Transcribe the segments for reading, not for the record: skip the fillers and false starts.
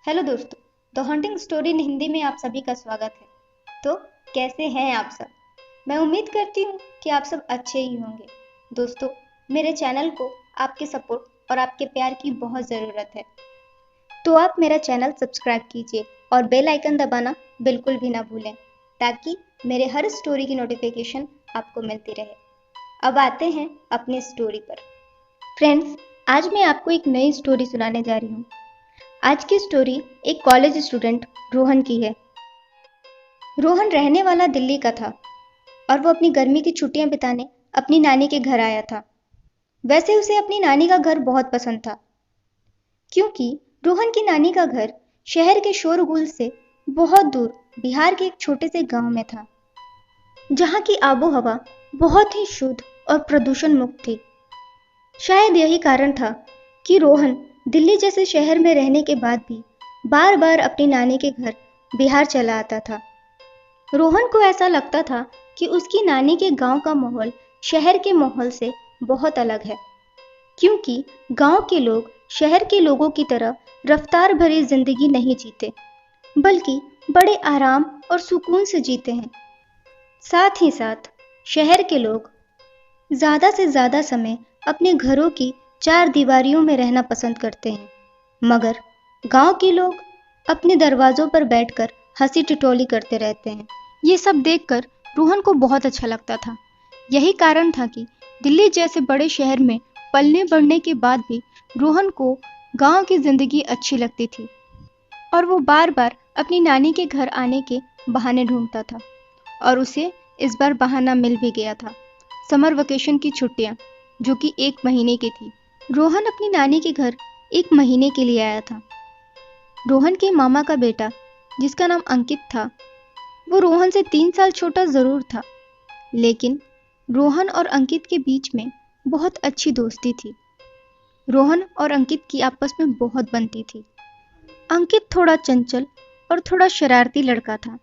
Hello दोस्तों, the haunting story in Hindi में आप सभी का स्वागत है। तो कैसे हैं आप सब? मैं उम्मीद करती हूँ कि आप सब अच्छे ही होंगे। दोस्तों, मेरे चैनल को आपके सपोर्ट और आपके प्यार की बहुत ज़रूरत है, तो आप मेरा चैनल सब्सक्राइब कीजिए और बेल आइकन दबाना बिल्कुल भी ना भूलें, ताकि मेरे हर स्टोरी की नोटिफिकेशन आपको मिलती रहे। अब आते हैं अपनी स्टोरी पर। फ्रेंड्स, आज मैं आपको एक नई स्टोरी सुनाने जा रही हूँ। आज की स्टोरी एक कॉलेज स्टूडेंट रोहन की है। रोहन रहने वाला दिल्ली का था और वो अपनी गर्मी की छुट्टियां बिताने अपनी नानी के घर आया था। वैसे उसे अपनी नानी का घर बहुत पसंद था, क्योंकि रोहन की नानी का घर शहर के शोरगुल से बहुत दूर बिहार के एक छोटे से गांव में था, जहां की आबो हवा बहुत ही शुद्ध और प्रदूषण मुक्त थी। शायद यही कारण था कि रोहन दिल्ली जैसे शहर में रहने के बाद भी बार बार अपनी नानी के घर बिहार चला आता था। रोहन को ऐसा लगता था कि उसकी नानी के गांव का माहौल शहर के माहौल से बहुत अलग है, क्योंकि गांव के लोग शहर के लोगों की तरह रफ्तार भरी जिंदगी नहीं जीते, बल्कि बड़े आराम और सुकून से जीते हैं। साथ ही साथ शहर के लोग ज़्यादा से ज़्यादा समय अपने घरों की चार दीवारियों में रहना पसंद करते हैं, मगर गांव के लोग अपने दरवाजों पर बैठकर हंसी टिटोली करते रहते हैं। ये सब देखकर रोहन को बहुत अच्छा लगता था। यही कारण था कि दिल्ली जैसे बड़े शहर में पलने बढ़ने के बाद भी रोहन को गांव की जिंदगी अच्छी लगती थी और वो बार बार अपनी नानी के घर आने के बहाने ढूंढता था। और उसे इस बार बहाना मिल भी गया था, समर वेकेशन की छुट्टियां, जो कि 1 महीने की थी। रोहन अपनी नानी के घर 1 महीने के लिए आया था। रोहन के मामा का बेटा, जिसका नाम अंकित था, वो रोहन से 3 साल छोटा जरूर था, लेकिन रोहन और अंकित के बीच में बहुत अच्छी दोस्ती थी। रोहन और अंकित की आपस में बहुत बनती थी। अंकित थोड़ा चंचल और थोड़ा शरारती लड़का था,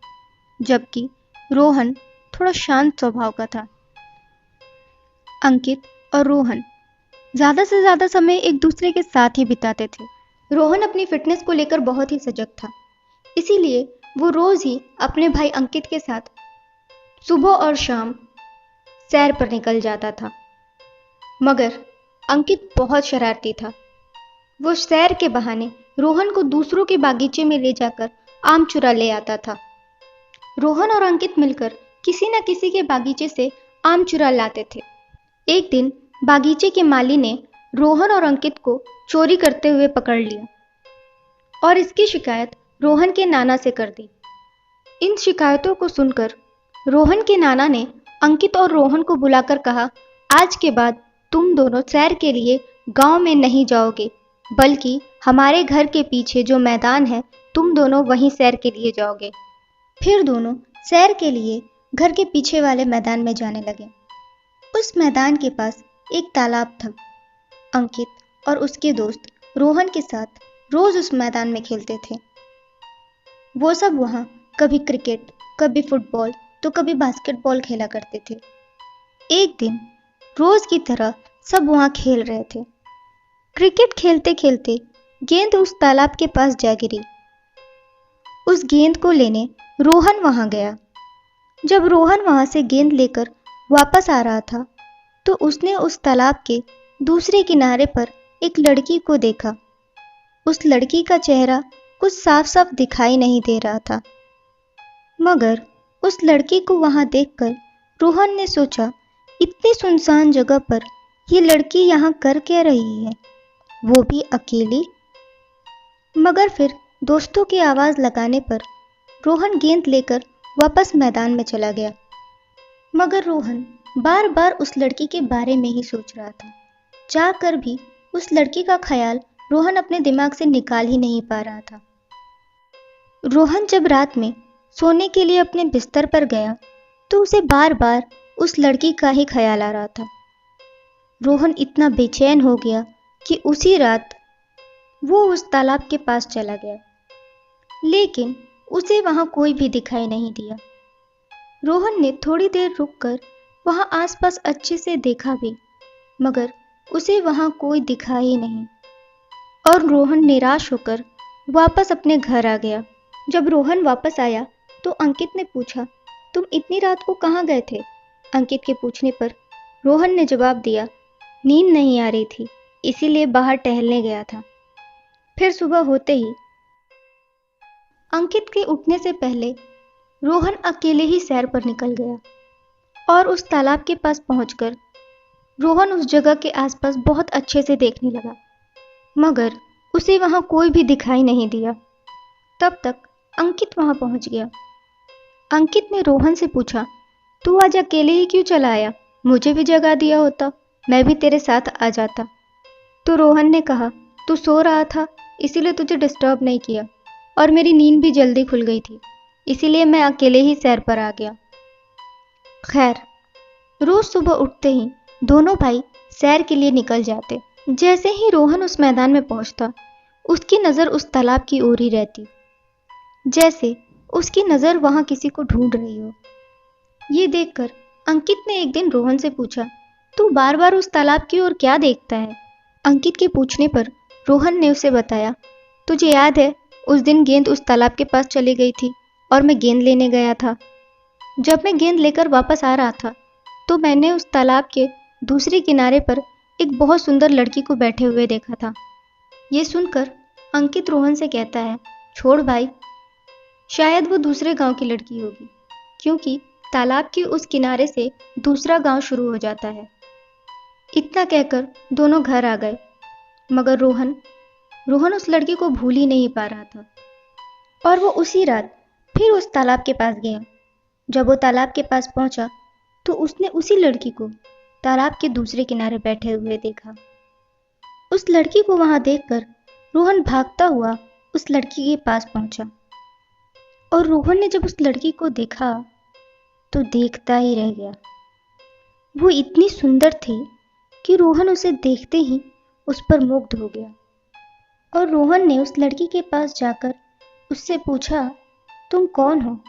जबकि रोहन थोड़ा शांत स्वभाव का था। अंकित और रोहन ज़्यादा से ज़्यादा समय एक दूसरे के साथ ही बिताते थे। रोहन अपनी फिटनेस को लेकर बहुत ही सजग था, इसीलिए वो रोज़ ही अपने भाई अंकित के साथ सुबह और शाम सैर पर निकल जाता था। मगर अंकित बहुत शरारती था। वो सैर के बहाने रोहन को दूसरों के बागीचे में ले जाकर आम चुरा ले आता था। रोहन और अंकित मिलकर किसी न किसी के बागीचे से आम चुरा लाते थे। एक दिन बागीचे के माली ने रोहन और अंकित को चोरी करते हुए पकड़ लिया और इसकी शिकायत रोहन के नाना से कर दी। इन शिकायतों को सुनकर रोहन के नाना ने अंकित और रोहन को बुलाकर कहा, आज के बाद तुम दोनों सैर के लिए गांव में नहीं जाओगे, बल्कि हमारे घर के पीछे जो मैदान है, तुम दोनों वहीं सैर के लिए जाओगे। फिर दोनों सैर के लिए घर के पीछे वाले मैदान में जाने लगे। उस मैदान के पास एक तालाब था। अंकित और उसके दोस्त रोहन के साथ रोज उस मैदान में खेलते थे। वो सब वहाँ कभी क्रिकेट, कभी फुटबॉल तो कभी बास्केटबॉल खेला करते थे। एक दिन रोज की तरह सब वहाँ खेल रहे थे। क्रिकेट खेलते खेलते गेंद उस तालाब के पास जा गिरी। उस गेंद को लेने रोहन वहाँ गया। जब रोहन वहाँ से गेंद लेकर वापस आ रहा था, तो उसने उस तालाब के दूसरे किनारे पर एक लड़की को देखा। उस लड़की का चेहरा कुछ साफ साफ दिखाई नहीं दे रहा था, मगर उस लड़की को वहां देखकर रोहन ने सोचा, इतनी सुनसान जगह पर ये लड़की यहाँ कर क्या रही है, वो भी अकेली। मगर फिर दोस्तों की आवाज लगाने पर रोहन गेंद लेकर वापस मैदान में चला गया। मगर रोहन बार बार उस लड़की के बारे में ही सोच रहा था। चाहकर भी उस लड़की का ख्याल रोहन अपने दिमाग से निकाल ही नहीं पा रहा था। रोहन जब रात में सोने के लिए अपने बिस्तर पर गया, तो उसे बार बार उस लड़की का ही ख्याल आ रहा था। रोहन इतना बेचैन हो गया कि उसी रात वो उस तालाब के पास चला गया, लेकिन उसे वहां कोई भी दिखाई नहीं दिया। रोहन ने थोड़ी देर रुककर वहां आसपास अच्छे से देखा भी, मगर उसे वहां कोई दिखा ही नहीं और रोहन निराश होकर वापस अपने घर आ गया। जब रोहन वापस आया तो अंकित ने पूछा, तुम इतनी रात को कहाँ गए थे? अंकित के पूछने पर रोहन ने जवाब दिया, नींद नहीं आ रही थी, इसीलिए बाहर टहलने गया था। फिर सुबह होते ही अंकित के उठने से पहले रोहन अकेले ही सैर पर निकल गया और उस तालाब के पास पहुंचकर रोहन उस जगह के आसपास बहुत अच्छे से देखने लगा, मगर उसे वहां कोई भी दिखाई नहीं दिया। तब तक अंकित वहां पहुंच गया। अंकित ने रोहन से पूछा, तू आज अकेले ही क्यों चला आया? मुझे भी जगा दिया होता, मैं भी तेरे साथ आ जाता। तो रोहन ने कहा, तू सो रहा था इसीलिए तुझे डिस्टर्ब नहीं किया, और मेरी नींद भी जल्दी खुल गई थी, इसीलिए मैं अकेले ही सैर पर आ गया। खैर, रोज सुबह उठते ही दोनों भाई सैर के लिए निकल जाते। जैसे ही रोहन उस मैदान में पहुंचता, उसकी नज़र उस तालाब की ओर ही रहती, जैसे उसकी नज़र वहां किसी को ढूंढ रही हो। ये देखकर अंकित ने एक दिन रोहन से पूछा, तू बार बार उस तालाब की ओर क्या देखता है? अंकित के पूछने पर रोहन ने उसे बताया, तुझे याद है उस दिन गेंद उस तालाब के पास चली गई थी और मैं गेंद लेने गया था। जब मैं गेंद लेकर वापस आ रहा था तो मैंने उस तालाब के दूसरे किनारे पर एक बहुत सुंदर लड़की को बैठे हुए देखा था। ये सुनकर अंकित रोहन से कहता है, छोड़ भाई, शायद वो दूसरे गांव की लड़की होगी, क्योंकि तालाब के उस किनारे से दूसरा गांव शुरू हो जाता है। इतना कहकर दोनों घर आ गए, मगर रोहन उस लड़की को भूल ही नहीं पा रहा था और वो उसी रात फिर उस तालाब के पास गया। जब वो तालाब के पास पहुंचा तो उसने उसी लड़की को तालाब के दूसरे किनारे बैठे हुए देखा। उस लड़की को वहां देखकर रोहन भागता हुआ उस लड़की के पास पहुंचा, और रोहन ने जब उस लड़की को देखा तो देखता ही रह गया। वो इतनी सुंदर थी कि रोहन उसे देखते ही उस पर मुग्ध हो गया, और रोहन ने उस लड़की के पास जाकर उससे पूछा, तुम कौन हो?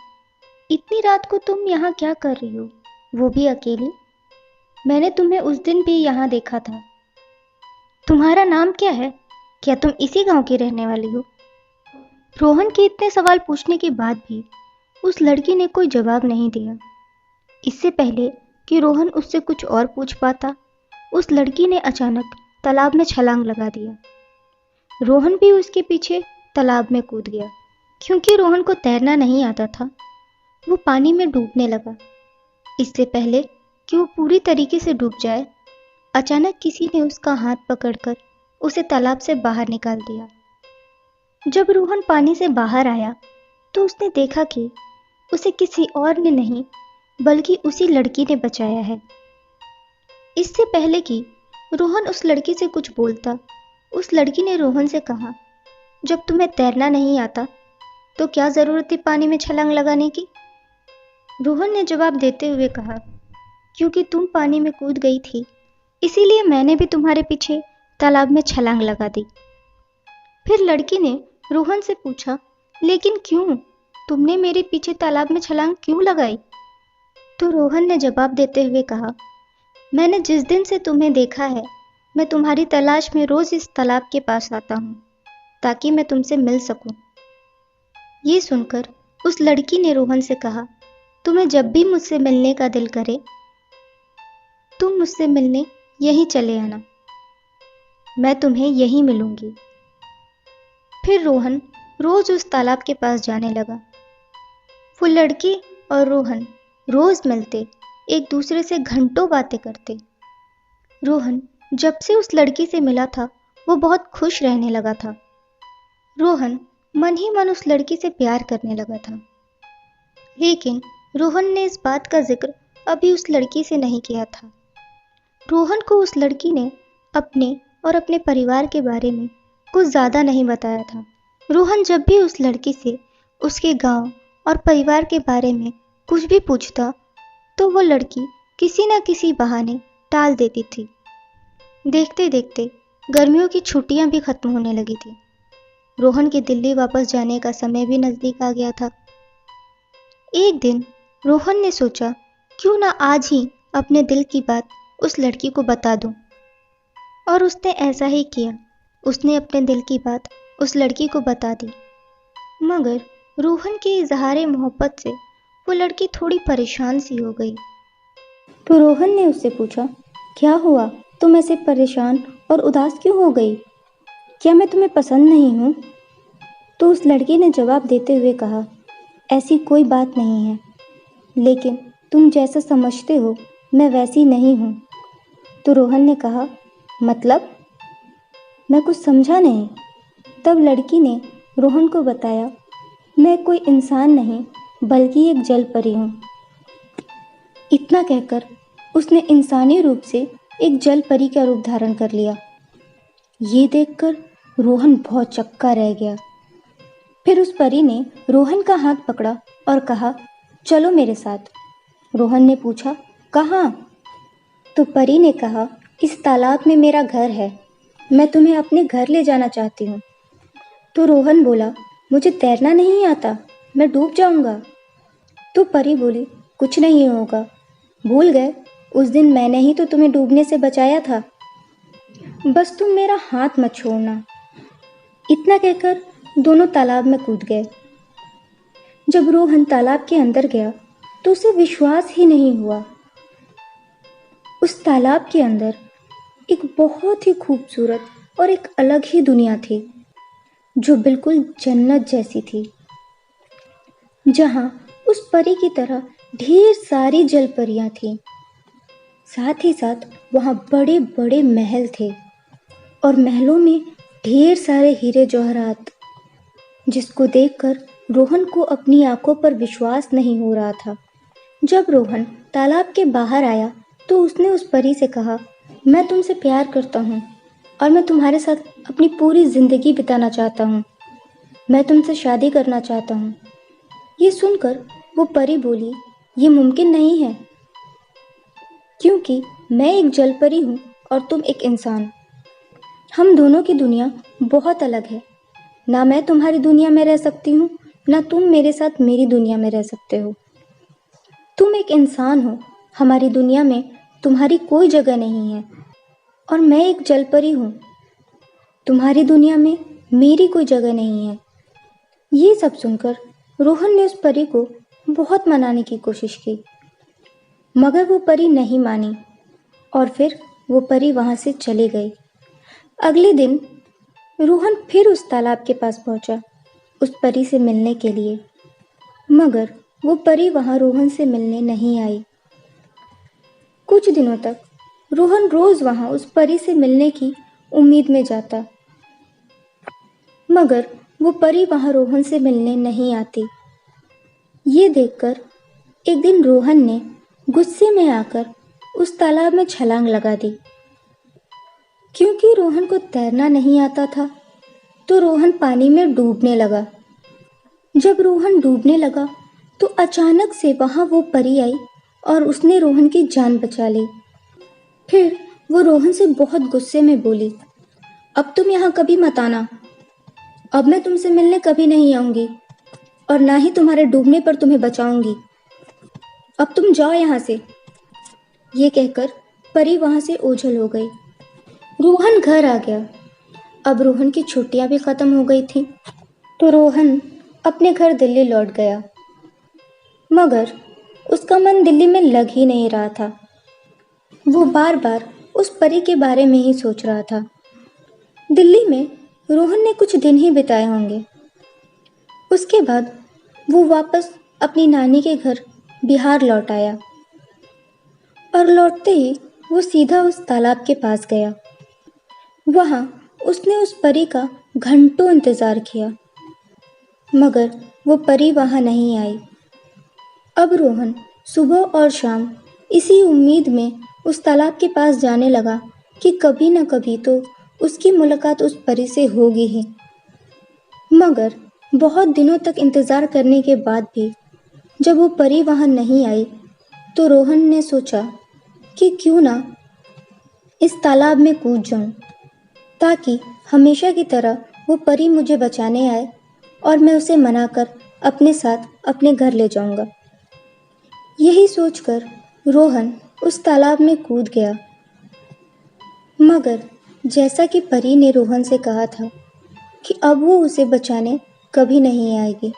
इतनी रात को तुम यहाँ क्या कर रही हो, वो भी अकेली? मैंने तुम्हें उस दिन भी यहाँ देखा था। तुम्हारा नाम क्या है? क्या तुम इसी गांव की रहने वाली हो? रोहन के इतने सवाल पूछने के बाद भी उस लड़की ने कोई जवाब नहीं दिया। इससे पहले कि रोहन उससे कुछ और पूछ पाता, उस लड़की ने अचानक तालाब में छलांग लगा दिया। रोहन भी उसके पीछे तालाब में कूद गया। क्योंकि रोहन को तैरना नहीं आता था, वो पानी में डूबने लगा। इससे पहले कि वो पूरी तरीके से डूब जाए, अचानक किसी ने उसका हाथ पकड़कर उसे तालाब से बाहर निकाल दिया। जब रोहन पानी से बाहर आया तो उसने देखा कि उसे किसी और ने नहीं बल्कि उसी लड़की ने बचाया है। इससे पहले कि रोहन उस लड़की से कुछ बोलता, उस लड़की ने रोहन से कहा, जब तुम्हें तैरना नहीं आता तो क्या जरूरत थी पानी में छलांग लगाने की? रोहन ने जवाब देते हुए कहा, क्योंकि तुम पानी में कूद गई थी, इसीलिए मैंने भी तुम्हारे पीछे तालाब में छलांग लगा दी। फिर लड़की ने रोहन से पूछा, लेकिन क्यों? तुमने मेरे पीछे तालाब में छलांग क्यों लगाई? तो रोहन ने जवाब देते हुए कहा, मैंने जिस दिन से तुम्हें देखा है, मैं तुम्हारी तलाश में रोज इस तालाब के पास आता हूँ ताकि मैं तुमसे मिल सकूं। ये सुनकर उस लड़की ने रोहन से कहा, तुम्हें जब भी मुझसे मिलने का दिल करे तुम मुझसे मिलने यहीं चले आना, मैं तुम्हें यहीं मिलूंगी। फिर रोहन रोज उस तालाब के पास जाने लगा। वो लड़की और रोहन रोज मिलते, एक दूसरे से घंटों बातें करते। रोहन जब से उस लड़की से मिला था वो बहुत खुश रहने लगा था। रोहन मन ही मन उस लड़की से प्यार करने लगा था, लेकिन रोहन ने इस बात का जिक्र अभी उस लड़की से नहीं किया था। रोहन को उस लड़की ने अपने और अपने परिवार के बारे में कुछ ज़्यादा नहीं बताया था। रोहन जब भी उस लड़की से उसके गांव और परिवार के बारे में कुछ भी पूछता तो वो लड़की किसी न किसी बहाने टाल देती थी। देखते देखते गर्मियों की छुट्टियां भी खत्म होने लगी थी। रोहन के दिल्ली वापस जाने का समय भी नज़दीक आ गया था। एक दिन रोहन ने सोचा, क्यों ना आज ही अपने दिल की बात उस लड़की को बता दूं, और उसने ऐसा ही किया। उसने अपने दिल की बात उस लड़की को बता दी। मगर रोहन के इजहार मोहब्बत से वो लड़की थोड़ी परेशान सी हो गई। तो रोहन ने उससे पूछा, क्या हुआ, तुम ऐसे परेशान और उदास क्यों हो गई? क्या मैं तुम्हें पसंद नहीं हूँ? तो उस लड़की ने जवाब देते हुए कहा, ऐसी कोई बात नहीं है, लेकिन तुम जैसा समझते हो मैं वैसी नहीं हूँ। तो रोहन ने कहा, मतलब? मैं कुछ समझा नहीं। तब लड़की ने रोहन को बताया, मैं कोई इंसान नहीं बल्कि एक जल परी हूँ। इतना कहकर उसने इंसानी रूप से एक जल परी का रूप धारण कर लिया। ये देखकर रोहन बहुत चक्का रह गया। फिर उस परी ने रोहन का हाथ पकड़ा और कहा, चलो मेरे साथ। रोहन ने पूछा, कहाँ? तो परी ने कहा, इस तालाब में मेरा घर है, मैं तुम्हें अपने घर ले जाना चाहती हूँ। तो रोहन बोला, मुझे तैरना नहीं आता, मैं डूब जाऊंगा। तो परी बोली, कुछ नहीं होगा, भूल गए उस दिन मैंने ही तो तुम्हें डूबने से बचाया था, बस तुम मेरा हाथ मत छोड़ना। इतना कहकर दोनों तालाब में कूद गए। जब रोहन तालाब के अंदर गया तो उसे विश्वास ही नहीं हुआ। उस तालाब के अंदर एक बहुत ही खूबसूरत और एक अलग ही दुनिया थी, जो बिल्कुल जन्नत जैसी थी, जहाँ उस परी की तरह ढेर सारी जल परियां थीं। साथ ही साथ वहाँ बड़े बड़े महल थे और महलों में ढेर सारे हीरे जवाहरात, जिसको देखकर रोहन को अपनी आंखों पर विश्वास नहीं हो रहा था। जब रोहन तालाब के बाहर आया तो उसने उस परी से कहा, मैं तुमसे प्यार करता हूँ और मैं तुम्हारे साथ अपनी पूरी ज़िंदगी बिताना चाहता हूँ, मैं तुमसे शादी करना चाहता हूँ। ये सुनकर वो परी बोली, ये मुमकिन नहीं है, क्योंकि मैं एक जल परी हूँ और तुम एक इंसान। हम दोनों की दुनिया बहुत अलग है, ना मैं तुम्हारी दुनिया में रह सकती हूँ, ना तुम मेरे साथ मेरी दुनिया में रह सकते हो। तुम एक इंसान हो, हमारी दुनिया में तुम्हारी कोई जगह नहीं है, और मैं एक जल परी हूँ, तुम्हारी दुनिया में मेरी कोई जगह नहीं है। ये सब सुनकर रोहन ने उस परी को बहुत मनाने की कोशिश की, मगर वो परी नहीं मानी और फिर वो परी वहाँ से चली गई। अगले दिन रोहन फिर उस तालाब के पास पहुँचा उस परी से मिलने के लिए, मगर वो परी वहाँ रोहन से मिलने नहीं आई। कुछ दिनों तक रोहन रोज वहाँ उस परी से मिलने की उम्मीद में जाता, मगर वो परी वहाँ रोहन से मिलने नहीं आती। ये देखकर एक दिन रोहन ने गुस्से में आकर उस तालाब में छलांग लगा दी। क्योंकि रोहन को तैरना नहीं आता था तो रोहन पानी में डूबने लगा। जब रोहन डूबने लगा तो अचानक से वहाँ वो परी आई और उसने रोहन की जान बचा ली। फिर वो रोहन से बहुत गुस्से में बोली, अब तुम यहाँ कभी मत आना, अब मैं तुमसे मिलने कभी नहीं आऊँगी और ना ही तुम्हारे डूबने पर तुम्हें बचाऊंगी, अब तुम जाओ यहाँ से। ये कहकर परी वहाँ से ओझल हो गई। रोहन घर आ गया। अब रोहन की छुट्टियाँ भी ख़त्म हो गई थी, तो रोहन अपने घर दिल्ली लौट गया, मगर उसका मन दिल्ली में लग ही नहीं रहा था। वो बार बार उस परी के बारे में ही सोच रहा था। दिल्ली में रोहन ने कुछ दिन ही बिताए होंगे। उसके बाद वो वापस अपनी नानी के घर बिहार लौट आया और लौटते ही वो सीधा उस तालाब के पास गया। वहाँ उसने उस परी का घंटों इंतज़ार किया, मगर वो परी वहाँ नहीं आई। अब रोहन सुबह और शाम इसी उम्मीद में उस तालाब के पास जाने लगा कि कभी न कभी तो उसकी मुलाकात उस परी से होगी ही। मगर बहुत दिनों तक इंतज़ार करने के बाद भी जब वो परी वहाँ नहीं आई तो रोहन ने सोचा कि क्यों ना इस तालाब में कूद जाऊं, ताकि हमेशा की तरह वो परी मुझे बचाने आए और मैं उसे मनाकर अपने साथ अपने घर ले जाऊंगा। यही सोचकर रोहन उस तालाब में कूद गया, मगर जैसा कि परी ने रोहन से कहा था कि अब वो उसे बचाने कभी नहीं आएगी।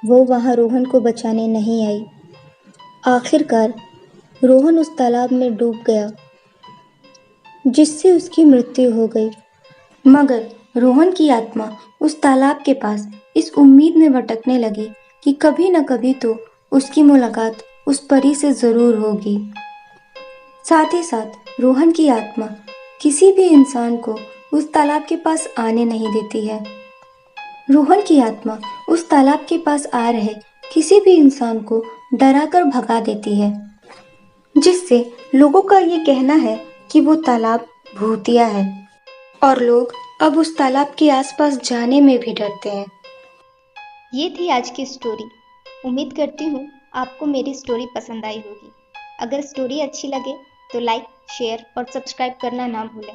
वो वहाँ रोहन को बचाने नहीं आई। आखिरकार रोहन उस तालाब में डूब गया, जिससे उसकी मृत्यु हो गई। मगर रोहन की आत्मा उस तालाब के पास इस उम्मीद में भटकने लगी कि कभी न कभी तो उसकी मुलाकात उस परी से जरूर होगी। साथ ही साथ रोहन की आत्मा किसी भी इंसान को उस तालाब के पास आने नहीं देती है। रोहन की आत्मा उस तालाब के पास आ रहे किसी भी इंसान को डराकर भगा देती है, जिससे लोगों का ये कहना है कि वो तालाब भूतिया है और लोग अब उस तालाब के आसपास जाने में भी डरते हैं। ये थी आज की स्टोरी। उम्मीद करती हूँ आपको मेरी स्टोरी पसंद आई होगी। अगर स्टोरी अच्छी लगे तो लाइक, शेयर और सब्सक्राइब करना ना भूलें।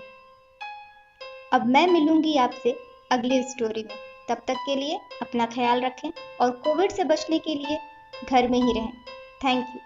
अब मैं मिलूंगी आपसे अगली स्टोरी में। तब तक के लिए अपना ख्याल रखें और कोविड से बचने के लिए घर में ही रहें। Thank you.